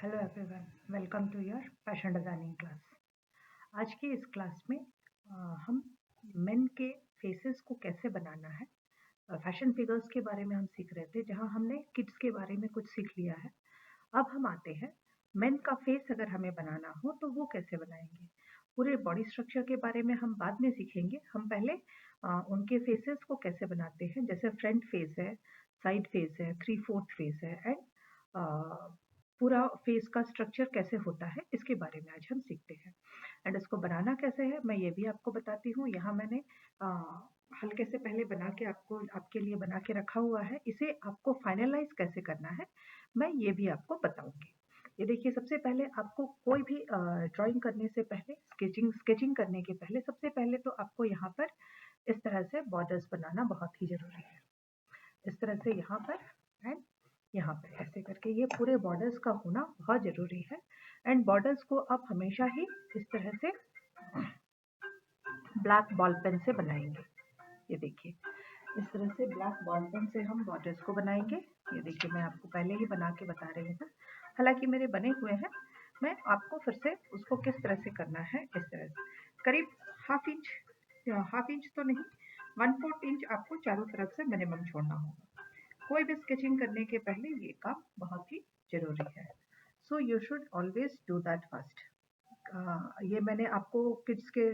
Hello everyone, welcome to your fashion designing class. आज की इस क्लास में हम मेन के फेसेस को कैसे बनाना है, फैशन फिगर्स के बारे में हम सीख रहे थे, जहां हमने किड्स के बारे में कुछ सीख लिया है। अब हम आते हैं मेन का फेस अगर हमें बनाना हो तो वो कैसे बनाएंगे। पूरे बॉडी स्ट्रक्चर के बारे में हम बाद में सीखेंगे। हम पहले उनके फेसेस को कैसे बनाते हैं, जैसे फ्रंट फेस है, साइड फेस है, 3/4 फेस है एंड पूरा फेस का स्ट्रक्चर कैसे होता है, इसके बारे में आज हम सीखते हैं। एंड इसको बनाना कैसे है मैं ये भी आपको बताती हूँ। यहाँ मैंने हल्के से पहले बना के आपके लिए बना के रखा हुआ है। इसे आपको फाइनलाइज कैसे करना है मैं ये भी आपको बताऊंगी। ये देखिए, सबसे पहले आपको कोई भी ड्राइंग करने से पहले, स्केचिंग करने के पहले, सबसे पहले तो आपको यहाँ पर इस तरह से बॉर्डर्स बनाना बहुत ही जरूरी है। इस तरह से यहाँ पर एंड यहाँ पे ऐसे करके ये पूरे बॉर्डर्स का होना बहुत जरूरी है। एंड बॉर्डर्स को आप हमेशा ही इस तरह से ब्लैक बॉल पेन से बनाएंगे। ये देखिए, इस तरह से ब्लैक बॉल पेन से हम बॉर्डर्स को बनाएंगे। ये देखिए, मैं आपको पहले ही बना के बता रही हूँ, हालांकि मेरे बने हुए हैं। मैं आपको फिर से उसको किस तरह से करना है, इस तरह से करीब हाफ इंच तो नहीं, 1/4 इंच आपको चारों तरफ से मिनिमम छोड़ना होगा। कोई भी स्केचिंग करने के पहले ये काम बहुत ही जरूरी है। So you should always do that first. ये मैंने आपको किड्स के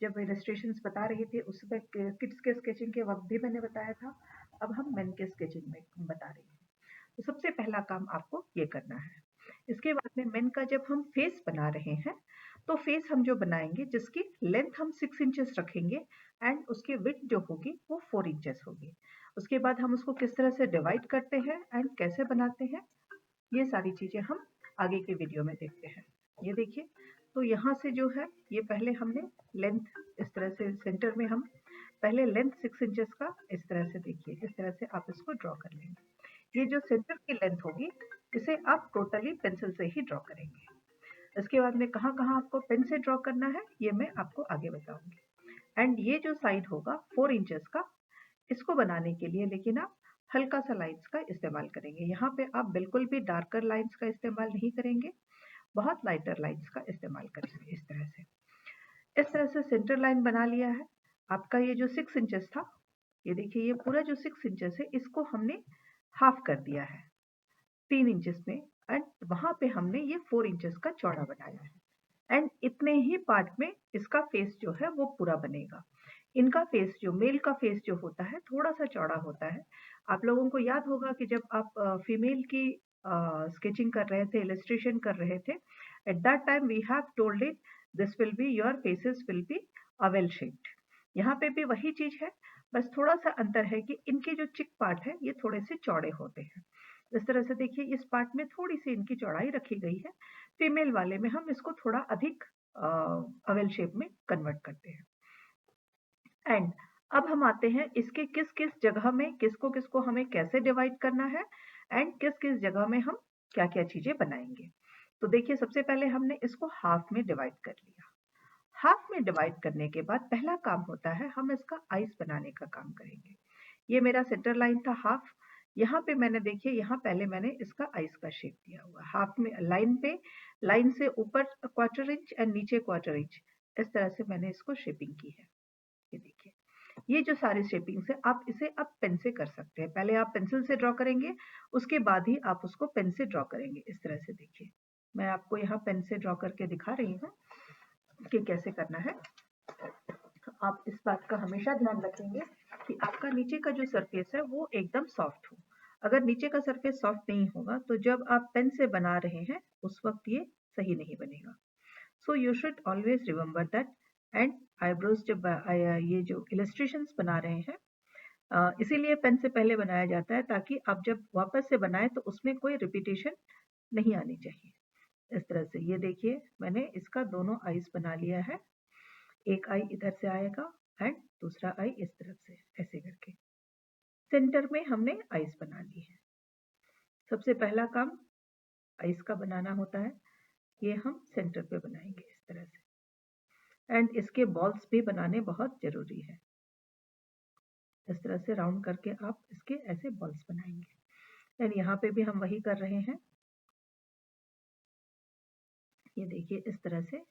जब इलस्ट्रेशंस बता रही थी उस पर किड्स के स्केचिंग के वक्त भी मैंने बताया था। अब हम मेन के स्केचिंग में बता रही हूँ। तो सबसे पहला काम आपको ये करना है। इसके बाद में मेन का जब हम फेस बना रहे हैं तो फेस हम जो बनाएंगे जिसकी लेंथ हम 6 इंचेस रखेंगे एंड उसकी विड्थ जो होगी वो 4 इंचेस होगी। उसके बाद हम उसको किस तरह से डिवाइड करते हैं एंड कैसे बनाते हैं, ये सारी चीजें हम आगे के वीडियो में देखते हैं। ये देखिए, तो यहाँ से जो है ये पहले हमने लेंथ इस तरह से सेंटर में हम पहले लेंथ 6 इंचेस का इस तरह से, देखिए इस तरह से आप इसको ड्रॉ कर लेंगे। ये जो सेंटर की लेंथ होगी इसे आप टोटली पेंसिल से ही ड्रॉ करेंगे। इसके बाद में कहाँ कहाँ आपको पेन से ड्रॉ करना है ये मैं आपको आगे बताऊंगी। एंड ये जो साइड होगा 4 इंचेस का, इसको बनाने के लिए लेकिन आप हल्का सा लाइन्स का इस्तेमाल करेंगे। यहाँ पे आप बिल्कुल भी डार्कर लाइन्स का इस्तेमाल नहीं करेंगे, बहुत लाइटर लाइन्स का इस्तेमाल करेंगे। इस तरह से सेंटर लाइन बना लिया है। आपका ये जो 6 इंचेस था, ये देखिए ये पूरा जो 6 इंचेस है इसको हमने हाफ कर दिया है 3 इंचेस में। एंड वहां पे हमने ये 4 इंचेस का चौड़ा बनाया है। एंड इतने ही पार्ट में इसका फेस जो है वो पूरा बनेगा। इनका फेस, जो मेल का फेस जो होता है, थोड़ा सा चौड़ा होता है। आप लोगों को याद होगा कि जब आप फीमेल की स्केचिंग कर रहे थे, इलस्ट्रेशन कर रहे थे, at that time we have told it this will be your faces will be oval shaped. यहाँ पे भी वही चीज है, बस थोड़ा सा अंतर है कि इनके जो चिक पार्ट है ये थोड़े से चौड़े होते हैं। इस तरह से देखिए, इस पार्ट में थोड़ी सी इनकी चौड़ाई रखी गई है। फीमेल वाले में हम इसको थोड़ा अधिक अवेल शेप में कन्वर्ट करते हैं। एंड अब हम आते हैं इसके किस किस जगह में किसको किसको हमें कैसे डिवाइड करना है एंड किस किस जगह में हम क्या क्या चीजें बनाएंगे। तो देखिए, सबसे पहले हमने इसको हाफ में डिवाइड कर लिया। हाफ में डिवाइड करने के बाद पहला काम होता है हम इसका आइस बनाने का काम करेंगे। ये मेरा सेंटर लाइन था हाफ। यहाँ पे मैंने, देखिए यहाँ पहले मैंने इसका आइस का शेप दिया हुआ हाफ में, लाइन पे, लाइन से ऊपर 1/4 इंच एंड नीचे 1/4 इंच, इस तरह से मैंने इसको शेपिंग की है। ये देखिए, ये जो सारी शेपिंग्स है आप इसे अब पेन से कर सकते हैं। पहले आप पेंसिल से ड्रॉ करेंगे, उसके बाद ही आप उसको पेन से ड्रॉ करेंगे। इस तरह से देखिए, मैं आपको यहाँ पेन से ड्रॉ करके दिखा रही हूँ कि कैसे करना है। आप इस बात का हमेशा ध्यान रखेंगे कि आपका नीचे का जो सरफेस है वो एकदम सॉफ्ट हो। अगर नीचे का सरफेस सॉफ्ट नहीं होगा तो जब आप पेन से बना रहे हैं उस वक्त ये सही नहीं बनेगा। So you should always remember that. And eyebrows जब ये जो इलस्ट्रेशंस बना रहे हैं, इसीलिए पेन से पहले बनाया जाता है ताकि आप जब वापस से बनाए तो उसमें कोई रिपीटेशन नहीं आनी चाहिए। इस तरह से ये देखिए, मैंने इसका दोनों आईज बना लिया है। एक आई इधर से आएगा एंड दूसरा आई इस तरफ से, ऐसे करके सेंटर में हमने आईज बना ली है। सबसे पहला काम आईज का बनाना होता है, ये हम सेंटर पे बनाएंगे इस तरह से। एंड इसके बॉल्स भी बनाने बहुत जरूरी है। इस तरह से राउंड करके आप इसके ऐसे बॉल्स बनाएंगे। एंड यहाँ पे भी हम वही कर रहे हैं। ये देखिए इस तरह से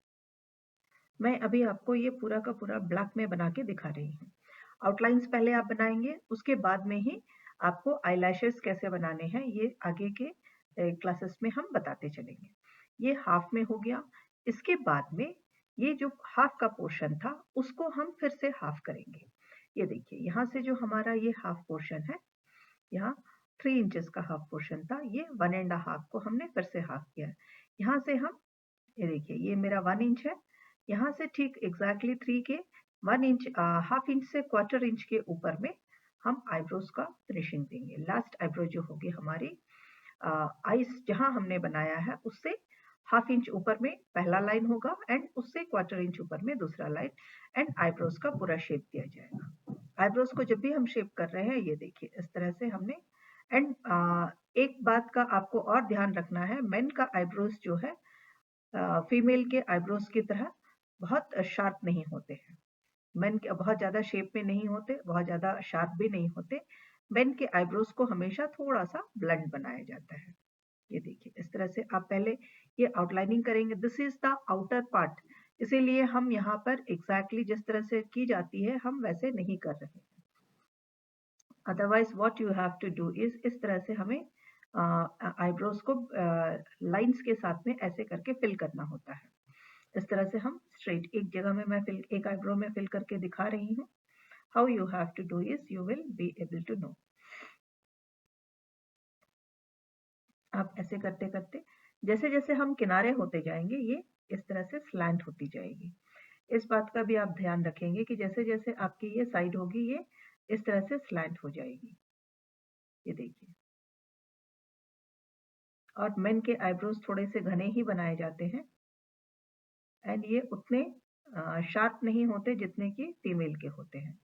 मैं अभी आपको ये पूरा का पूरा ब्लैक में बना के दिखा रही हूँ। आउटलाइंस पहले आप बनाएंगे, उसके बाद में ही आपको आईलैशेस कैसे बनाने हैं ये आगे के क्लासेस में हम बताते चलेंगे। ये हाफ में हो गया। इसके बाद में ये जो हाफ का पोर्शन था उसको हम फिर से हाफ करेंगे। ये देखिए यहाँ से जो हमारा ये हाफ पोर्शन है, यहाँ 3 इंचेस का हाफ पोर्शन था, ये 1.5 को हमने फिर से हाफ किया। यहाँ से हम ये देखिए ये मेरा 1 इंच है, यहाँ से ठीक एग्जैक्टली 3 के 1 इंच हाफ इंच से क्वार्टर इंच के ऊपर में हम आईब्रोज का फिनिशिंग देंगे। लास्ट आईब्रो जो होगी हमारी आईज जहां हमने बनाया है उससे हाफ इंच ऊपर में पहला लाइन होगा एंड उससे क्वार्टर इंच ऊपर में दूसरा लाइन एंड आईब्रोज का पूरा शेप दिया जाएगा। आईब्रोज को जब भी हम शेप कर रहे हैं ये देखिए इस तरह से हमने एंड एक बात का आपको और ध्यान रखना है, मेन का आईब्रोज जो है फीमेल के आईब्रोज की तरह बहुत शार्प नहीं होते हैं। मेन के बहुत ज़्यादा शेप में नहीं होते, बहुत ज़्यादा शार्प भी नहीं होते। मेन के आईब्रोज को हमेशा थोड़ा सा ब्लंट बनाया जाता है। ये देखिए इस तरह से आप पहले ये आउटलाइनिंग करेंगे। This is the outer part, इसीलिए हम यहाँ पर एग्जैक्टली जिस तरह से की जाती है हम वैसे नहीं कर रहे हैं। Otherwise what you have to do is इस तरह से हमें आईब्रोज को लाइंस के साथ में ऐसे करके फिल करना होता है। इस तरह से हम स्ट्रेट एक जगह में मैं एक आईब्रो में फिल करके दिखा रही हूँ। How you have to do is you will be able to know. आप ऐसे करते करते जैसे जैसे हम किनारे होते जाएंगे ये इस तरह से स्लैंट होती जाएगी। इस बात का भी आप ध्यान रखेंगे कि जैसे जैसे आपकी ये साइड होगी ये इस तरह से स्लैंट हो जाएगी। ये देखिए, और मेन के आईब्रोज थोड़े से घने ही बनाए जाते हैं एंड ये उतने शार्प नहीं होते जितने कि फीमेल के होते हैं।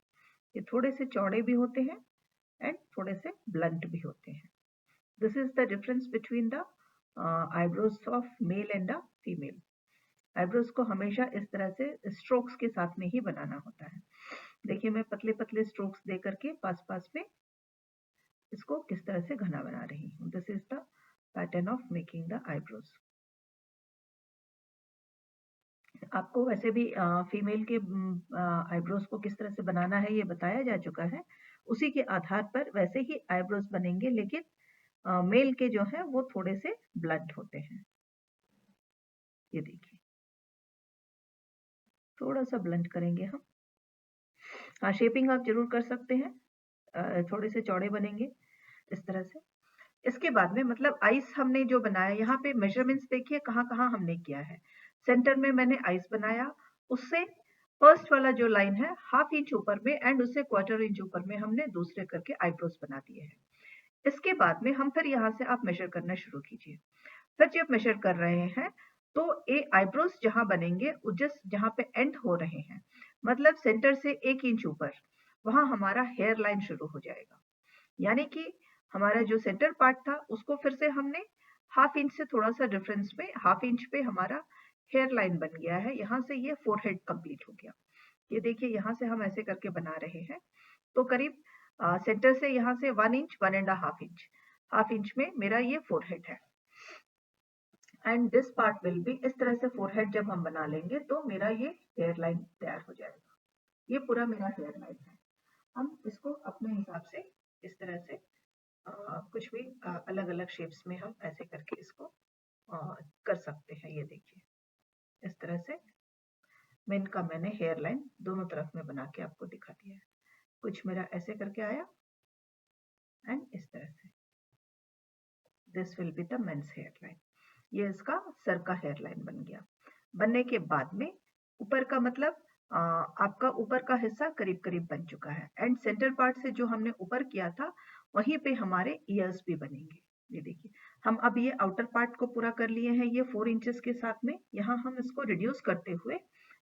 ये थोड़े से चौड़े भी होते हैं एंड थोड़े से ब्लंट भी होते हैं। This is the difference between the eyebrows of male and the female. Eyebrows को हमेशा इस तरह से स्ट्रोक्स के साथ में ही बनाना होता है। देखिए मैं पतले पतले स्ट्रोक्स दे करके पास पास में इसको किस तरह से घना बना रही हूँ। This is the pattern of making the eyebrows. आपको वैसे भी फीमेल के आईब्रोज को किस तरह से बनाना है ये बताया जा चुका है। उसी के आधार पर वैसे ही आईब्रोज बनेंगे, लेकिन मेल के जो है वो थोड़े से ब्लंट होते हैं। ये देखिए थोड़ा सा ब्लंट करेंगे हम। हाँ, शेपिंग आप जरूर कर सकते हैं, थोड़े से चौड़े बनेंगे इस तरह से। इसके बाद में मतलब आइस हमने जो बनाया, यहाँ पे मेजरमेंट्स देखिए कहाँ कहाँ हमने किया है। सेंटर में मैंने आइस बनाया, उससे फर्स्ट वाला जो लाइन है हाफ इंच ऊपर में एंड उससे क्वार्टर इंच ऊपर में हमने दूसरे करके आईब्रोज बना दिए हैं। इसके बाद में हम फिर यहाँ से आप मेजर करना शुरू कीजिए। फिर जब मेजर कर रहे हैं तो ये आईब्रोज जहां बनेंगे जिस जहां पे एंड हो रहे हैं, मतलब सेंटर से 1 इंच ऊपर, वहां हमारा हेयर लाइन शुरू हो जाएगा। यानी कि हमारा जो सेंटर पार्ट था उसको फिर से हमने हाफ इंच से थोड़ा सा डिफरेंस में हाफ इंच पे हमारा हेयर लाइन बन गया है। यहाँ से ये फोरहेड कंप्लीट हो गया। ये देखिए यहाँ से हम ऐसे करके बना रहे हैं तो करीब सेंटर से यहाँ से 1 इंच 1.5 इंच, हाफ इंच में मेरा ये फोरहेड है। And this part will be इस तरह से फोरहेड जब हम बना लेंगे तो मेरा ये हेयर लाइन तैयार हो जाएगा। ये पूरा मेरा हेयर लाइन है। हम इसको अपने हिसाब से इस तरह से कुछ भी अलग अलग शेप्स में हम ऐसे करके इसको कर सकते हैं। ये देखिए इस तरह से मेन का मैंने हेयर लाइन दोनों तरफ में बना के आपको दिखा दिया है। कुछ मेरा ऐसे करके आया एंड इस तरह से this will be the men's hair line. ये इसका सर का हेयर लाइन बन गया। बनने के बाद में ऊपर का मतलब आपका ऊपर का हिस्सा करीब करीब बन चुका है एंड सेंटर पार्ट से जो हमने ऊपर किया था वहीं पे हमारे ईयर्स भी बनेंगे। ये देखिए हम अब ये आउटर पार्ट को पूरा कर लिए हैं ये 4 इंचेस के साथ में। यहाँ हम इसको रिड्यूस करते हुए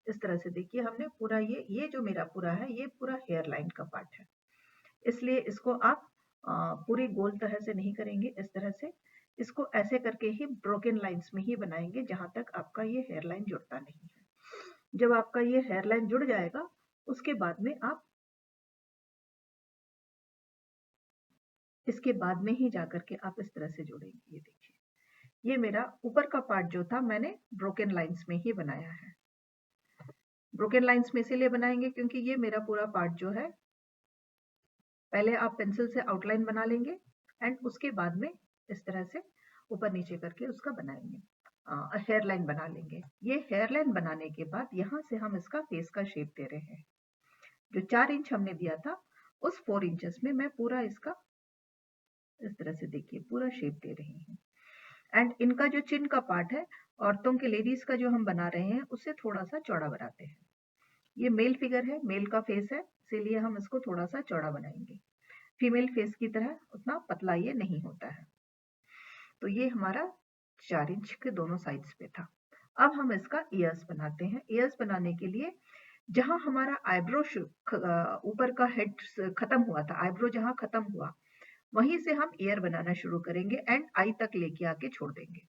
इस तरह से देखिए हमने पूरा ये जो मेरा पूरा है ये पूरा हेयर लाइन का पार्ट है, इसलिए इसको आप पूरी गोल तरह से नहीं करेंगे। इस तरह से इसको ऐसे करके ही ब्रोकन लाइंस में ही बनाएंगे जहां तक आपका ये हेयर लाइन जुड़ता नहीं है। जब आपका ये हेयर लाइन जुड़ जाएगा उसके बाद में आप इसके बाद में ही जाकर के आप इस तरह से जोड़ेंगे। ये देखिए ये मेरा ऊपर का पार्ट जो था मैंने ब्रोकन लाइंस में ही बनाया है। ब्रोकन लाइंस में इसीलिए बनाएंगे क्योंकि ये मेरा पूरा पार्ट जो है, पहले आप पेंसिल से आउटलाइन बना लेंगे एंड उसके बाद में इस तरह से ऊपर नीचे करके उसका बनाएंगे, हेयर लाइन बना लेंगे। ये हेयर लाइन बनाने के बाद यहाँ से हम इसका फेस का शेप दे रहे हैं। जो 4 इंच हमने दिया था उस 4 इंचेस में मैं पूरा इसका इस तरह से देखिए पूरा शेप दे रही हूँ। एंड इनका जो चिन का पार्ट है, औरतों के लेडीज का जो हम बना रहे हैं उससे थोड़ा सा चौड़ा बनाते हैं। ये मेल फिगर है, मेल का फेस है, इसीलिए हम इसको थोड़ा सा चौड़ा बनाएंगे। फीमेल फेस की तरह उतना पतला ये नहीं होता है। तो ये हमारा 4 इंच के दोनों साइड्स पे था। अब हम इसका ईयर्स बनाते हैं। ईयर्स बनाने के लिए जहां हमारा आईब्रो ऊपर का हेड खत्म हुआ था, आईब्रो जहां खत्म हुआ वहीं से हम ईयर बनाना शुरू करेंगे एंड आई तक लेके आके छोड़ देंगे।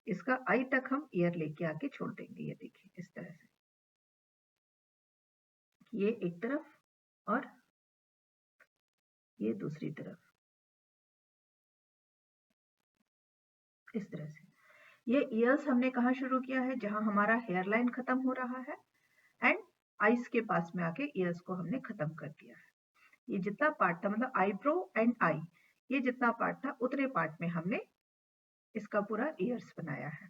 इसका आई तक हम ईयर लेके आके छोड़ देंगे। ये देखिए इस तरह से, ये एक तरफ और ये दूसरी तरफ, इस तरह से। ये ईयर्स हमने कहाँ शुरू किया है, जहां हमारा हेयर लाइन खत्म हो रहा है एंड आईज के पास में आके ईयर्स को हमने खत्म कर दिया है। ये जितना पार्ट था, मतलब आईब्रो एंड आई, ये जितना पार्ट था उतने पार्ट में हमने इसका पूरा ईयर्स बनाया है।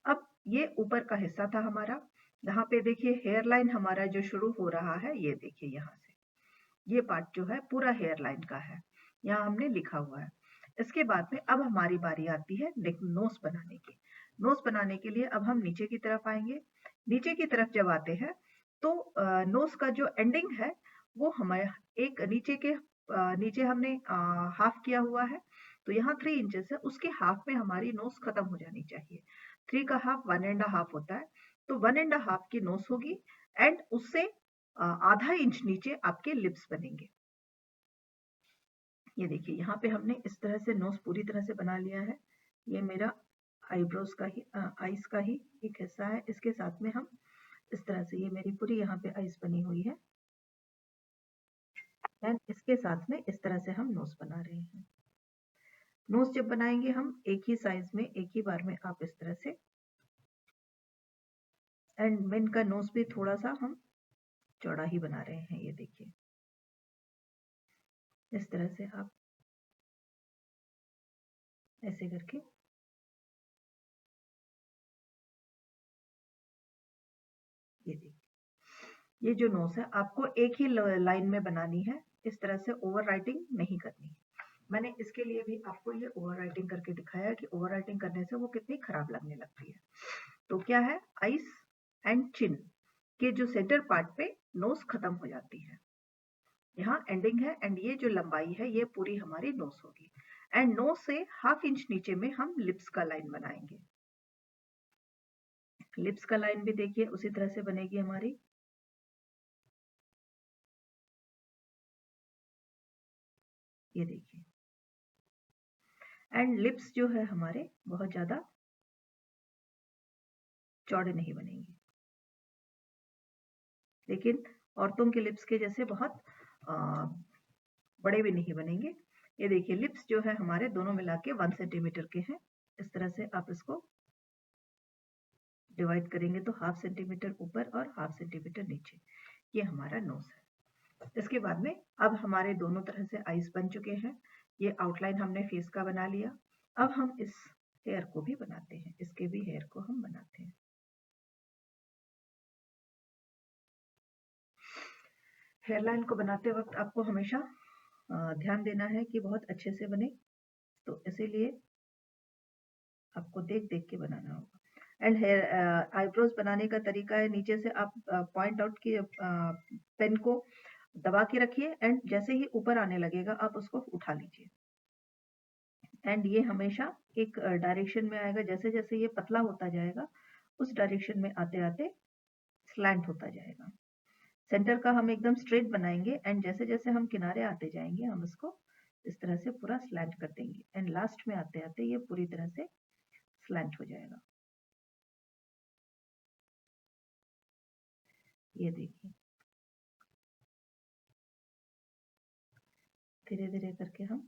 अब ये ऊपर का हिस्सा था हमारा, यहाँ पे देखिए हेयर लाइन हमारा जो शुरू हो रहा है, ये देखिए यहाँ से ये पार्ट जो है पूरा हेयर लाइन का है, यहाँ हमने लिखा हुआ है। इसके बाद में अब हमारी बारी आती है नोज बनाने की। नोज बनाने के लिए अब हम नीचे की तरफ आएंगे। नीचे की तरफ जब आते हैं तो नोज का जो एंडिंग है वो हमारे एक नीचे हमने हाफ किया हुआ है, तो यहाँ 3 इंचेस है, उसके हाफ में हमारी नोज खत्म हो जानी चाहिए। 3 का हाफ 1.5 होता है, तो 1.5 की नोज होगी एंड उससे आधा इंच नीचे आपके लिप्स बनेंगे। ये देखिए यहाँ पे हमने इस तरह से नोज पूरी तरह से बना लिया है। ये मेरा आईब्रोज का ही आईज का ही एक हिस्सा है। इसके साथ में हम इस तरह से, ये मेरी पूरी यहाँ पे आईज बनी हुई है एंड इसके साथ में इस तरह से हम नोज बना रहे हैं। नोज जब बनाएंगे हम एक ही साइज में एक ही बार में, आप इस तरह से, एंड मेन का नोज भी थोड़ा सा हम चौड़ा ही बना रहे हैं। ये देखिए इस तरह से आप ऐसे करके, ये देखिए ये जो नोज है आपको एक ही लाइन में बनानी है, इस तरह से ओवर राइटिंग नहीं करनी है। मैंने इसके लिए भी आपको ये ओवर राइटिंग करके दिखाया कि ओवर राइटिंग करने से वो कितनी खराब लगने लगती है। तो क्या है, आइस एंड चिन के जो सेंटर पार्ट पे नोज खत्म हो जाती है, यहाँ एंडिंग है एंड ये जो लंबाई है ये पूरी हमारी नोज होगी। एंड नोज से हाफ इंच नीचे में हम लिप्स का लाइन बनाएंगे। लिप्स का लाइन भी देखिए उसी तरह से बनेगी हमारी। ये देखिए, एंड लिप्स जो है हमारे बहुत ज्यादा चौड़े नहीं बनेंगे, लेकिन औरतों के लिप्स के जैसे बहुत बड़े भी नहीं बनेंगे। ये देखिए लिप्स जो है हमारे दोनों मिला के 1 सेंटीमीटर के हैं। इस तरह से आप इसको डिवाइड करेंगे तो 1/2 सेंटीमीटर ऊपर और 1/2 सेंटीमीटर नीचे, ये हमारा नोज है। इसके बाद में अब हमारे दोनों तरह से आईज बन चुके हैं। ये आउटलाइन हमने फेस का बना लिया। अब हम इस हेयर को भी बनाते हैं, इसके भी हेयर को हम बनाते हैं। हेयर लाइन को बनाते वक्त आपको हमेशा ध्यान देना है कि बहुत अच्छे से बने, तो इसीलिए आपको देख देख के बनाना होगा। एंड हेयर आईब्रोज बनाने का तरीका है, नीचे से आप पॉइंट आउट की पेन को दबा के रखिए एंड जैसे ही ऊपर आने लगेगा आप उसको उठा लीजिए। एंड ये हमेशा एक डायरेक्शन में आएगा, जैसे जैसे ये पतला होता जाएगा उस डायरेक्शन में आते आते स्लैंट होता जाएगा। सेंटर का हम एकदम स्ट्रेट बनाएंगे एंड जैसे जैसे हम किनारे आते जाएंगे हम इसको इस तरह से पूरा स्लैंट कर देंगे एंड लास्ट में आते आते ये पूरी तरह से स्लैंट हो जाएगा। ये देखिए धीरे धीरे करके हम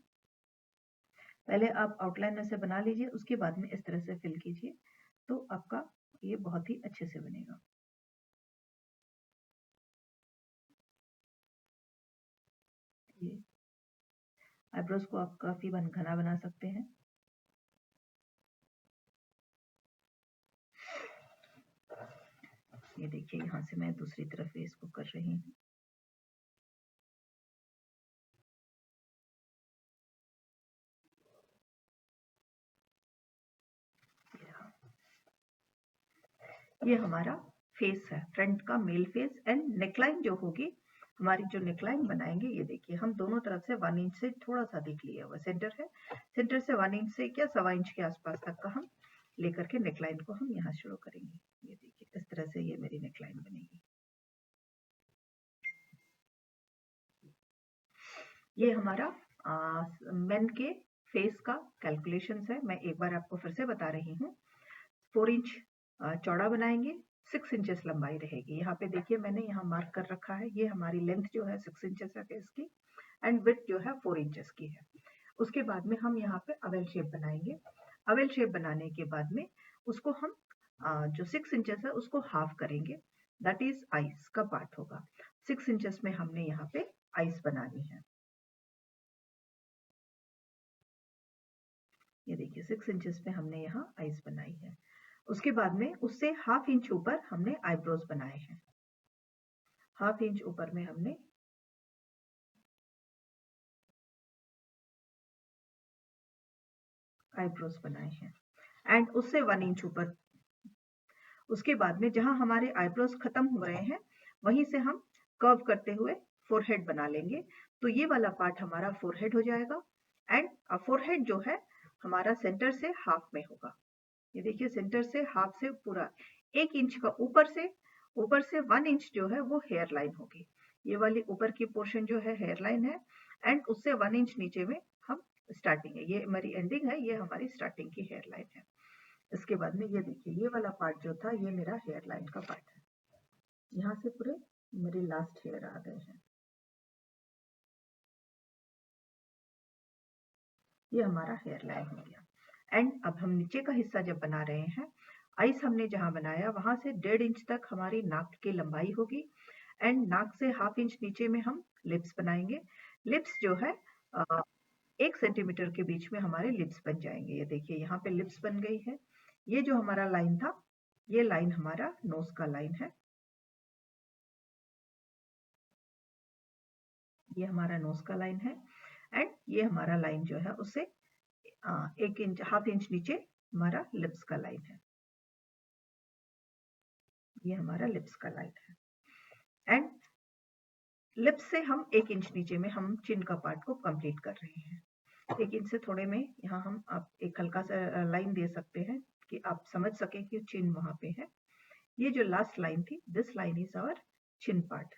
पहले आप आउटलाइन में से बना लीजिए, उसके बाद में इस तरह से फिल कीजिए, तो आपका ये बहुत ही अच्छे से बनेगा। ये आईब्रोज को आप काफी घना बना सकते हैं। ये देखिए, यहाँ से मैं दूसरी तरफ फेस को कर रही हूँ। ये हमारा फेस है, फ्रंट का मेल फेस। एंड नेकलाइन जो होगी हमारी, जो नेकलाइन बनाएंगे, ये देखिए हम दोनों तरफ से 1 इंच से थोड़ा सा देख लिया हुआ सेंटर है, सेंटर से 1 इंच से क्या 1.25 इंच के आसपास तक का हम लेकर के नेकलाइन को हम यहाँ शुरू करेंगे। ये देखिए इस तरह से ये मेरी नेकलाइन बनेगी। ये हमारा मेन के फेस का कैलकुलेशंस है। मैं एक बार आपको फिर से बता रही हूँ। 4 इंच चौड़ा बनाएंगे, 6 इंचेस लंबाई रहेगी। यहाँ पे देखिए मैंने यहाँ मार्क कर रखा है, ये हमारी लेंथ जो है 6 इंचेस है फेस की, एंड विड्थ जो है 4 इंचेस की है। उसके बाद में हम यहाँ पे अवेल शेप बनाएंगे। अवेल शेप बनाने के बाद में उसको हम जो 6 इंचेस है उसको हाफ करेंगे, दैट इज आइस का पार्ट होगा। 6 इंचेस में हमने यहाँ पे आइस बनानी है। ये देखिए 6 इंचेस में हमने यहाँ आइस बनाई है। उसके बाद में उससे ½ इंच ऊपर हमने आईब्रोज बनाए हैं। ½ इंच ऊपर में हमने आईब्रोज बनाए हैं, एंड उससे 1 इंच ऊपर। उसके बाद में जहां हमारे आईब्रोज खत्म हो रहे हैं वहीं से हम कर्व करते हुए फोरहेड बना लेंगे। तो ये वाला पार्ट हमारा फोरहेड हो जाएगा। एंड फोरहेड जो है हमारा सेंटर से हाफ में होगा। ये देखिए सेंटर से हाफ से पूरा 1 इंच का ऊपर से 1 इंच जो है वो हेयर लाइन होगी। ये वाली ऊपर की पोर्शन जो है हेयर लाइन है, एंड उससे 1 इंच नीचे में हम स्टार्टिंग है, ये हमारी एंडिंग है, ये हमारी स्टार्टिंग की हेयर लाइन है। इसके बाद में ये देखिए ये वाला पार्ट जो था ये मेरा हेयर लाइन का पार्ट है। यहाँ से पूरे मेरे लास्ट हेयर आ गए हैं। ये हमारा हेयर लाइन हो गया। एंड अब हम नीचे का हिस्सा जब बना रहे हैं, आइस हमने जहां बनाया वहां से 1.5 इंच तक हमारी नाक की लंबाई होगी, एंड नाक से ½ इंच नीचे में हम लिप्स बनाएंगे। लिप्स जो है 1 सेंटीमीटर के बीच में हमारे लिप्स बन जाएंगे। ये देखिए यहाँ पे लिप्स बन गई है। ये जो हमारा लाइन था, ये लाइन हमारा नोज का लाइन है। ये हमारा नोज का लाइन है, एंड ये हमारा लाइन जो है उससे 1 इंच ½ इंच नीचे हमारा लिप्स का लाइन है। ये हमारा लिप्स का लाइन है, एंड लिप्स से हम 1 इंच नीचे में हम चिन का पार्ट को कंप्लीट कर रहे हैं। 1 इंच से थोड़े में यहाँ हम आप एक हल्का सा लाइन दे सकते हैं कि आप समझ सके कि चिन वहां पे है। ये जो लास्ट लाइन थी, this line is our chin part.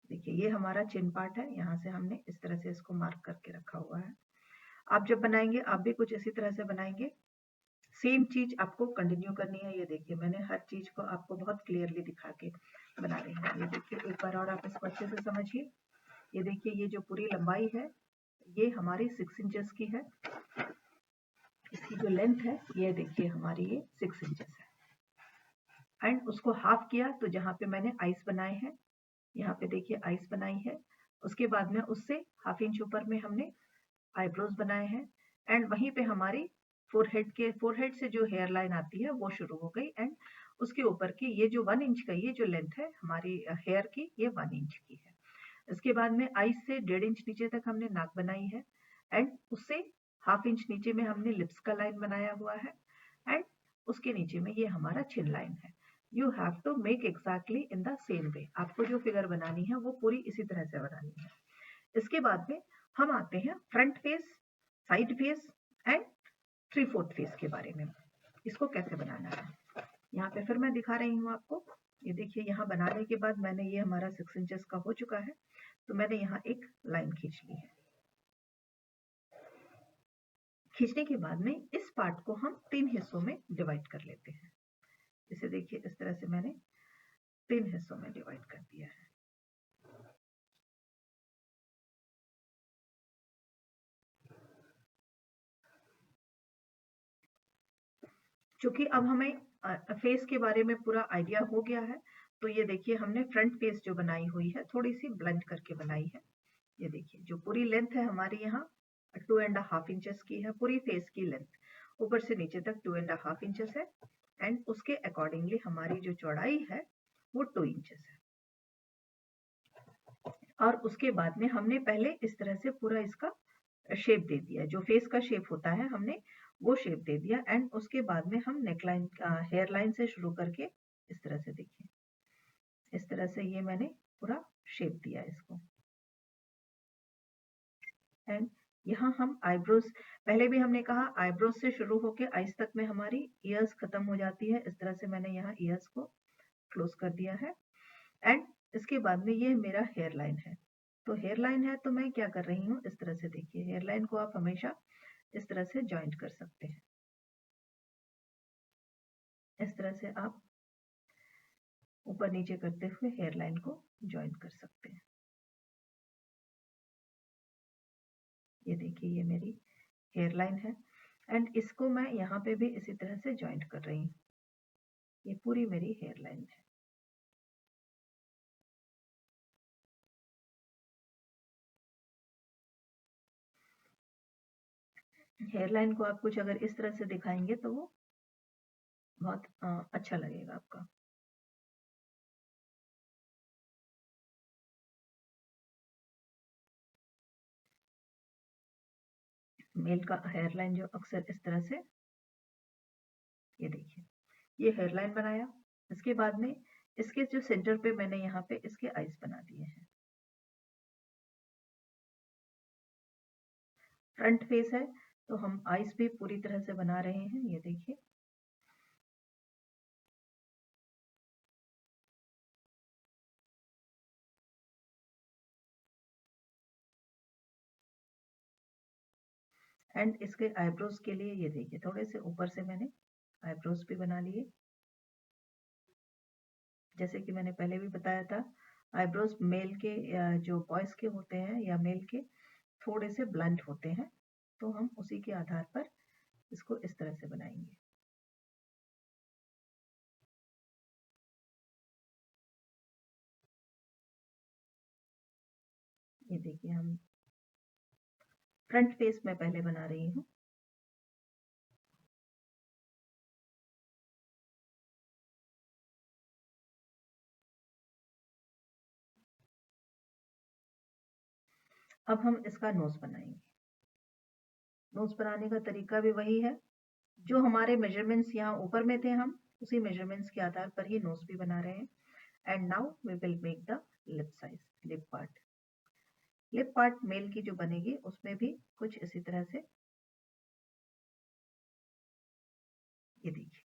देखिए ये हमारा चिन पार्ट है, यहाँ से हमने इस तरह से इसको मार्क करके रखा हुआ है। आप जब बनाएंगे आप भी कुछ इसी तरह से बनाएंगे। सेम चीज आपको कंटिन्यू करनी है। ये देखिए मैंने हर चीज को आपको बहुत क्लियरली दिखा के बना रही हूँ। ये देखिए एक बार और आप इसको अच्छे से समझिए। ये देखिए ये जो पूरी लंबाई है ये हमारी 6 इंचेस की है। इसकी जो लेंथ है ये देखिए हमारी ये 6 इंचेस है, एंड उसको हाफ किया तो जहाँ पे मैंने आइस बनाए हैं, यहाँ पे देखिए आइस बनाई है। उसके बाद में उससे ½ इंच ऊपर में हमने आईब्रोज बनाए हैं, एंड वहीं पे हमारी फोरहेड से जो हेयर लाइन आती है वो शुरू हो गई, एंड उसके ऊपर की ये जो 1 इंच का ये जो लेंथ है हमारी हेयर की, ये 1 इंच की है। इसके बाद में आइस से 1.5 इंच नीचे तक हमने नाक बनाई है, एंड उससे ½ इंच नीचे में हमने लिप्स का लाइन बनाया हुआ है, एंड उसके नीचे में ये हमारा चिन लाइन है। You have to make exactly in the same way. आपको जो फिगर बनानी है वो पूरी इसी तरह से बनानी है। इसके बाद में हम आते हैं front face, side face and 3/4 face के बारे में। इसको कैसे बनाना है यहाँ पे फिर मैं दिखा रही हूँ आपको। ये देखिए यहाँ बनाने के बाद मैंने, ये हमारा 6 इंचेस का हो चुका है, तो मैंने यहाँ एक लाइन खींच ली है। खींचने के बाद में इस पार्ट को हम 3 हिस्सों में डिवाइड कर लेते हैं। इसे देखिए इस तरह से मैंने 3 हिस्सों में डिवाइड कर दिया है। चूंकि अब हमें फेस के बारे में पूरा आइडिया हो गया है, तो ये देखिए हमने फ्रंट फेस जो बनाई हुई है थोड़ी सी ब्लेंड करके बनाई है। ये देखिए जो पूरी लेंथ है हमारी यहाँ 2.5 इंचेस की है, पूरी फेस की लेंथ ऊपर से नीचे तक 2.5 इंचेस है। एंड उसके अकॉर्डिंगली हमारी जो चौड़ाई है वो 2 इंचेस है। और उसके बाद में हमने पहले इस तरह से पूरा इसका शेप दे दिया, जो फेस का शेप होता है हमने वो शेप दे दिया। एंड उसके बाद में हम नेकलाइन हेयर लाइन से शुरू करके इस तरह से देखिए, इस तरह से ये मैंने पूरा शेप दिया इसको। एंड यहाँ हम आईब्रोज, पहले भी हमने कहा आईब्रोज से शुरू होके आइज तक में हमारी ईयर्स खत्म हो जाती है। इस तरह से मैंने यहाँ ईयर्स को क्लोज कर दिया है। एंड इसके बाद में ये मेरा हेयर लाइन है। तो हेयर लाइन है तो मैं क्या कर रही हूँ, इस तरह से देखिए, हेयर लाइन को आप हमेशा इस तरह से ज्वाइंट कर सकते हैं। इस तरह से आप ऊपर नीचे करते हुए हेयर लाइन को ज्वाइंट कर सकते हैं। ये देखिए ये मेरी हेयर लाइन है। एंड इसको मैं यहाँ पे भी इसी तरह से ज्वाइंट कर रही हूँ। ये पूरी मेरी हेयर लाइन है। हेयर लाइन को आप कुछ अगर इस तरह से दिखाएंगे तो वो बहुत अच्छा लगेगा आपका। मेल का हेयर लाइन जो अक्सर इस तरह से, ये देखिए ये हेयर लाइन बनाया। इसके बाद में इसके जो सेंटर पे मैंने यहाँ पे इसके आईज बना दिए हैं। फ्रंट फेस है तो हम आईज भी पूरी तरह से बना रहे हैं। ये देखिए एंड इसके आईब्रोज के लिए ये देखिए थोड़े से ऊपर से मैंने आईब्रोज भी बना लिए। जैसे कि मैंने पहले भी बताया था, आईब्रोज मेल के जो बॉयज के होते हैं या मेल के थोड़े से ब्लंट होते हैं, तो हम उसी के आधार पर इसको इस तरह से बनाएंगे। ये देखिए हम फ्रंट फेस में पहले बना रही हूँ। अब हम इसका नोज बनाएंगे। नोज बनाने का तरीका भी वही है, जो हमारे मेजरमेंट्स यहाँ ऊपर में थे हम उसी मेजरमेंट्स के आधार पर ही नोज भी बना रहे हैं। And now we will make the lip size, lip part. Lip part male की जो बनेगी उसमें भी कुछ इसी तरह से, ये देखिए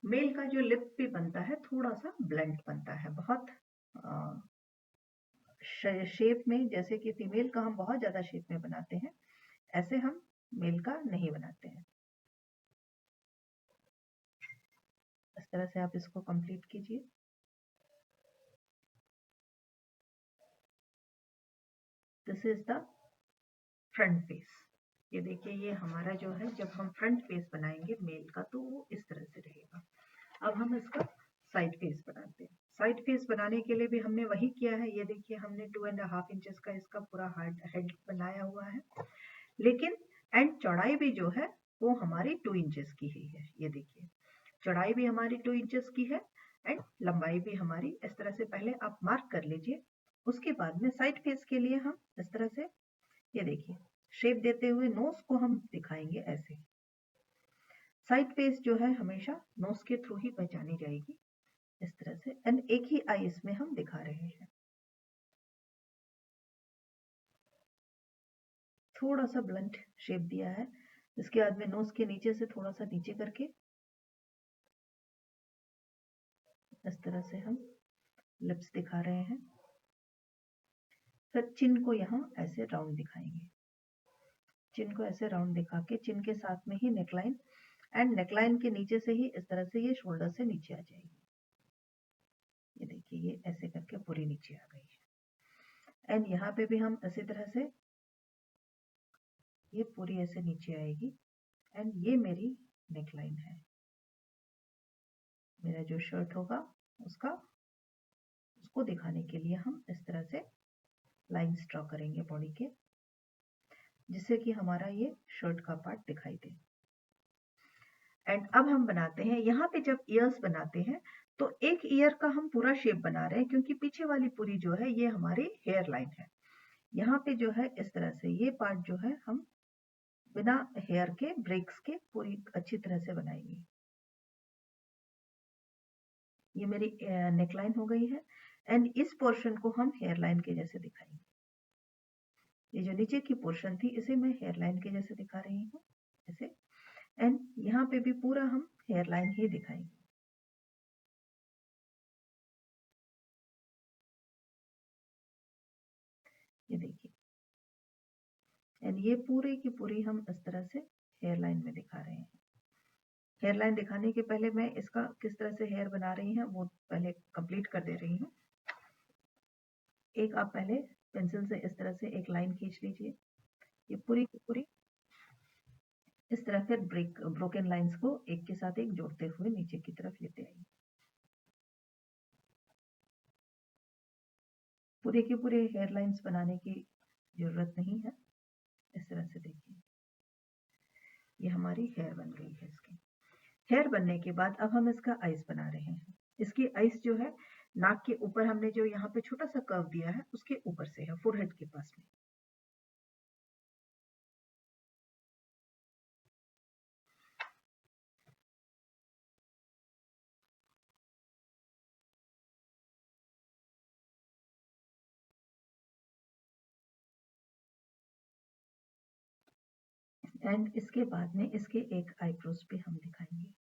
मेल का जो लिप भी बनता है थोड़ा सा ब्लंट बनता है, बहुत शेप में, जैसे कि फीमेल का हम बहुत ज्यादा शेप में बनाते हैं, ऐसे हम मेल का नहीं बनाते हैं। इस तरह से आप इसको कंप्लीट कीजिए। This is the front face. ये देखिए ये हमारा जो है, जब हम फ्रंट फेस बनाएंगे मेल का तो वो इस तरह से रहेगा। अब हम इसका साइड फेस बनाते हैं। साइड फेस बनाने के लिए भी हमने वही किया है। ये देखिए हमने 2.5 इंचेस का इसका पूरा हेड बनाया हुआ है, लेकिन एंड चौड़ाई भी जो है वो हमारी 2 इंचेस की ही है। ये देखिए चौड़ाई भी हमारी 2 इंचेस की है एंड लंबाई भी हमारी, इस तरह से पहले आप मार्क कर लीजिए। उसके बाद में साइड फेस के लिए हम इस तरह से, ये देखिए शेप देते हुए नोज को हम दिखाएंगे ऐसे। साइड फेस जो है हमेशा नोज के थ्रू ही पहचानी जाएगी, इस तरह से। एंड एक ही आई इसमें हम दिखा रहे हैं। थोड़ा सा ब्लंट शेप दिया है। इसके बाद में नोज के नीचे से थोड़ा सा नीचे करके इस तरह से हम लिप्स दिखा रहे हैं। फिर चिन को यहाँ ऐसे राउंड दिखाएंगे। चिन को ऐसे राउंड दिखा के चिन के साथ में ही नेकलाइन, एंड नेकलाइन के नीचे से ही इस तरह से ये शोल्डर से नीचे आ जाएगी। ये देखिए ये ऐसे करके पूरी नीचे आ गई है। एंड यहाँ पे भी हम इसी तरह से ये पूरी ऐसे नीचे आएगी। एंड ये मेरी नेकलाइन है। मेरा जो शर्ट होगा उसको दिखाने के लिए हम इस तरह से लाइंस ड्रॉ करेंगे बॉडी के, जिससे कि हमारा ये शर्ट का पार्ट दिखाई दे। एंड अब हम बनाते हैं, यहाँ पे जब ईयर्स बनाते हैं तो एक ईयर का हम पूरा शेप बना रहे हैं, क्योंकि पीछे वाली पूरी जो है ये हमारी हेयर लाइन है। यहाँ पे जो है इस तरह से ये पार्ट जो है हम बिना हेयर के ब्रेक्स के पूरी अच्छी तरह से बनाएंगे। ये मेरी नेकलाइन हो गई है एंड इस पोर्शन को हम हेयर लाइन के जैसे दिखाएंगे। ये जो नीचे की पोर्शन थी इसे मैं हेयर लाइन के जैसे दिखा रही हूँ ऐसे, एंड यहाँ पे भी पूरा हम हेयर लाइन ही दिखाएंगे। ये देखिए, एंड ये पूरी की पूरी हम इस तरह से हेयर लाइन में दिखा रहे हैं। हेयर लाइन दिखाने के पहले मैं इसका किस तरह से हेयर बना रही हैं वो पहले कंप्लीट कर दे रही हूँ। एक आप पहले पेंसिल से इस तरह से एक लाइन खींच लीजिए, ये पूरी की पूरी इस तरह से ब्रोकन लाइंस को एक के साथ एक जोड़ते हुए नीचे की तरफ लेते आइए। पूरे के पूरे हेयर लाइंस बनाने की जरूरत नहीं है। इस तरह से देखिए, ये हमारी हेयर बन गई है। इसकी हेयर बनने के बाद अब हम इसका आइस बना रहे हैं। इसकी आइस जो है नाक के ऊपर हमने जो यहाँ पे छोटा सा कर्व दिया है उसके ऊपर से है, फोरहेड के पास में। एंड इसके बाद में इसके एक आईब्रोज पे हम दिखाएंगे।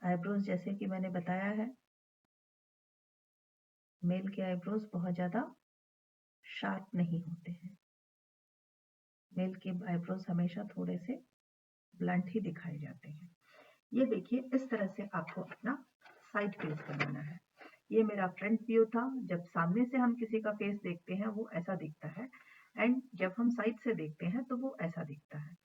आईब्रोज जैसे कि मैंने बताया है, मेल के आईब्रोज बहुत ज्यादा शार्प नहीं होते हैं। मेल के आईब्रोज हमेशा थोड़े से ब्लंट ही दिखाए जाते हैं। ये देखिए, इस तरह से आपको अपना साइड फेस बनाना है। ये मेरा फ्रंट व्यू था। जब सामने से हम किसी का फेस देखते हैं वो ऐसा दिखता है, एंड जब हम साइड से देखते हैं तो वो ऐसा दिखता है।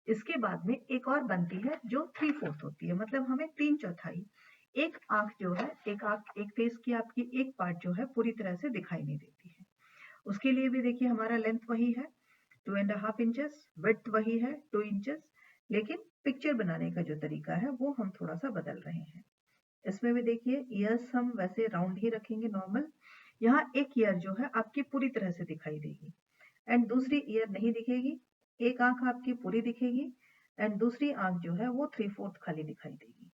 इसके बाद में एक और बनती है जो 3/4 होती है, मतलब हमें 3/4। एक आंख जो है, एक फेस की आपकी एक पार्ट जो है पूरी तरह से दिखाई नहीं देती है। उसके लिए भी देखिए हमारा लेंथ वही है 2.5 इंचेस, विड्थ वही है 2 इंचेस, लेकिन पिक्चर बनाने का जो तरीका है वो हम थोड़ा सा बदल रहे हैं। इसमें भी देखिए ईयर्स हम वैसे राउंड ही रखेंगे नॉर्मल। यहाँ एक ईयर जो है आपकी पूरी तरह से दिखाई देगी एंड दूसरी ईयर नहीं दिखेगी। एक आंख आपकी पूरी दिखेगी एंड दूसरी आंख जो है वो 3/4 खाली दिखाई देगी।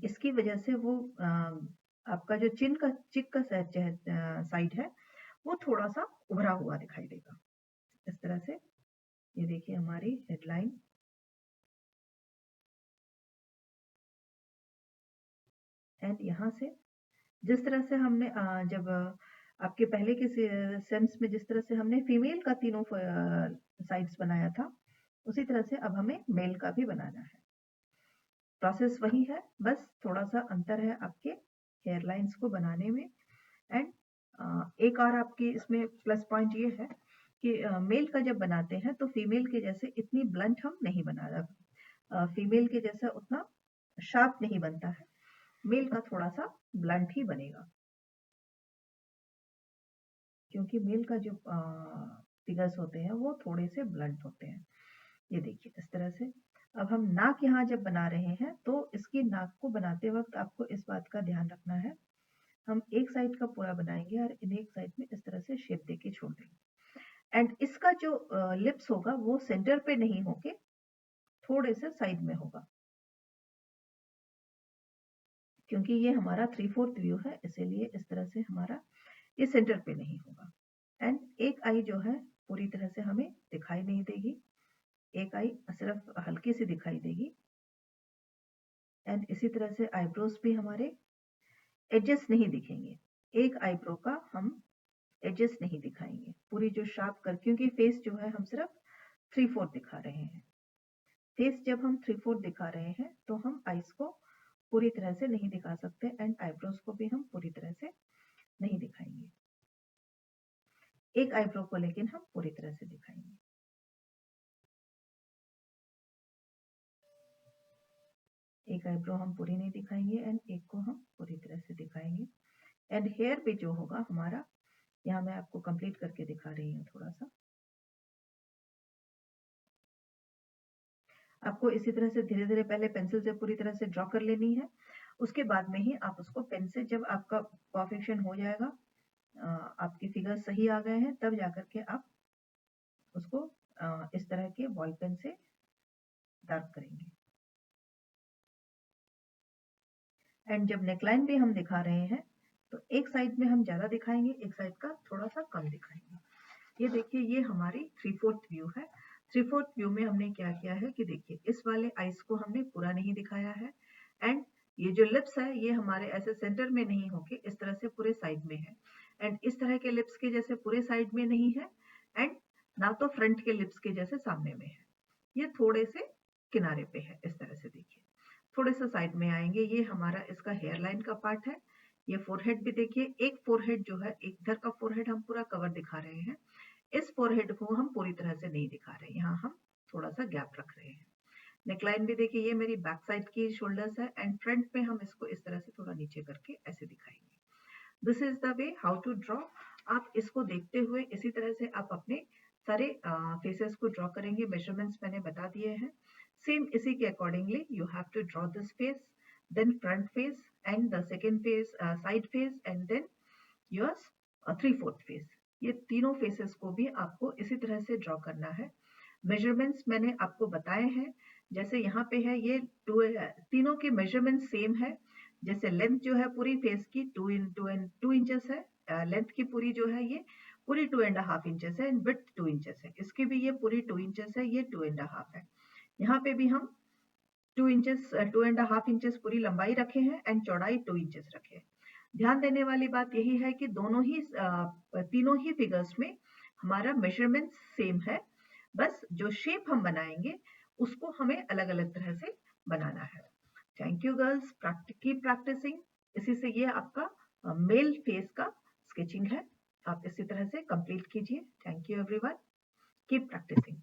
इसकी वजह से वो आपका जो चिक का साइड है वो थोड़ा सा उभरा हुआ दिखाई देगा। इस तरह से ये देखिए हमारी हेडलाइन। एंड यहाँ से जिस तरह से हमने जब आपके पहले के सेम्स में जिस तरह से हमने फीमेल का तीनों साइड्स बनाया था, उसी तरह से अब हमें मेल का भी बनाना है। प्रोसेस वही है, बस थोड़ा सा अंतर है आपके हेयर लाइंस को बनाने में। एंड एक और आपकी इसमें प्लस पॉइंट ये है कि मेल का जब बनाते हैं तो फीमेल के जैसे इतनी ब्लंट हम नहीं बना रहे, फीमेल के जैसा उतना शार्प नहीं बनता है। मेल का थोड़ा सा ब्लंट ही बनेगा, क्योंकि मेल का जो फिगर्स होते हैं वो थोड़े से ब्लंट होते हैं। ये देखिए इस तरह से। अब हम नाक यहाँ जब बना रहे हैं तो इसकी नाक को बनाते वक्त आपको इस बात का ध्यान रखना है, हम एक साइड का पूरा बनाएंगे और इन एक साइड में इस तरह से शेप देके छोड़ देंगे। एंड इसका जो लिप्स होगा वो सेंटर पे नहीं होके थोड़े से साइड में होगा, क्योंकि ये हमारा 3/4 व्यू है, इसीलिए इस तरह से हमारा ये सेंटर पे नहीं होगा। एंड एक आई जो है पूरी तरह से हमें दिखाई नहीं देगी, एक आई सिर्फ हल्की सी दिखाई देगी। एंड इसी तरह से आईब्रोज भी हमारे एडजस्ट नहीं दिखेंगे। एक आईब्रो का हम एडजस्ट नहीं दिखाएंगे पूरी जो शार्प कर, क्योंकि फेस जो है हम सिर्फ 3/4 दिखा रहे हैं। फेस जब हम 3/4 दिखा रहे हैं तो हम आईज को पूरी तरह से नहीं दिखा सकते एंड आईब्रोज को भी हम पूरी तरह से नहीं दिखाएंगे। एक आईब्रो को लेकिन हम पूरी तरह से दिखाएंगे। एक आईब्रो हम पूरी नहीं दिखाएंगे एंड एक को हम पूरी तरह से दिखाएंगे। एंड हेयर पे जो होगा हमारा, यहाँ मैं आपको कंप्लीट करके दिखा रही हूँ थोड़ा सा। आपको इसी तरह से धीरे धीरे पहले पेंसिल से पूरी तरह से ड्रॉ कर लेनी है। उसके बाद में ही आप उसको पेन से, जब आपका परफेक्शन हो जाएगा, आपके फिगर सही आ गए हैं, तब जाकर के आप उसको इस तरह के बॉल पेन से डार्क करेंगे। एंड जब नेकलाइन पे हम दिखा रहे हैं तो एक साइड में हम ज्यादा दिखाएंगे, एक साइड का थोड़ा सा कम दिखाएंगे। ये देखिए, ये हमारी 3/4 व्यू है। 3/4 व्यू में हमने क्या किया है कि देखिए, इस वाले आइस को हमने पूरा नहीं दिखाया है। एंड ये जो लिप्स है ये हमारे ऐसे सेंटर में नहीं होके इस तरह से पूरे साइड में है। एंड इस तरह के लिप्स के जैसे पूरे साइड में नहीं है, एंड ना तो फ्रंट के लिप्स के जैसे सामने में है। ये थोड़े से किनारे पे है, इस तरह से देखिए, थोड़े से साइड में आएंगे। ये हमारा इसका हेयर लाइन का पार्ट है। ये फोरहेड भी देखिए, एक फोरहेड जो है, एक इधर का फोरहेड हम पूरा कवर दिखा रहे हैं, इस फोरहेड को हम पूरी तरह से नहीं दिखा रहे, यहाँ हम थोड़ा सा गैप रख रहे हैं। नेकलाइन भी देखिए, ये मेरी बैक साइड की शोल्डर्स है, एंड फ्रंट में हम इसको इस तरह से थोड़ा नीचे करके ऐसे दिखाएंगे। This is the way how to draw. आप इसको देखते हुए इसी तरह से आप अपने सारे फेसेस को ड्रॉ करेंगे। मेजरमेंट्स मैंने बता दिए हैं। सेम इसी के accordingly you have to draw this face, then front face, and the second face, side face, and then yours 3/4 face. ये तीनों फेसेस को भी आपको इसी तरह से ड्रॉ करना है। मेजरमेंट्स मैंने आपको बताए हैं। जैसे यहाँ पे है, ये तीनों के मेजरमेंट सेम है। जैसे लेंथ जो है पूरी फेस की 2 इंचेस है, लेंथ की पूरी जो है ये पूरी 2.5 इंचेस है, एंड विड्थ 2 इंचेस है। इसकी भी ये पूरी 2 इंचेस है, ये 2.5 है। यहाँ पे भी हम 2.5 इंचेस पूरी लंबाई रखे हैं, एंड चौड़ाई 2 इंचेस रखे हैं। ध्यान देने वाली बात यही है कि तीनों ही फिगर्स में हमारा मेजरमेंट सेम है, बस जो शेप हम बनाएंगे उसको हमें अलग अलग तरह से बनाना है। Thank you girls, keep practising. इसी से ये आपका मेल फेस का स्केचिंग है, आप इसी तरह से कंप्लीट कीजिए। Thank you everyone, keep practising.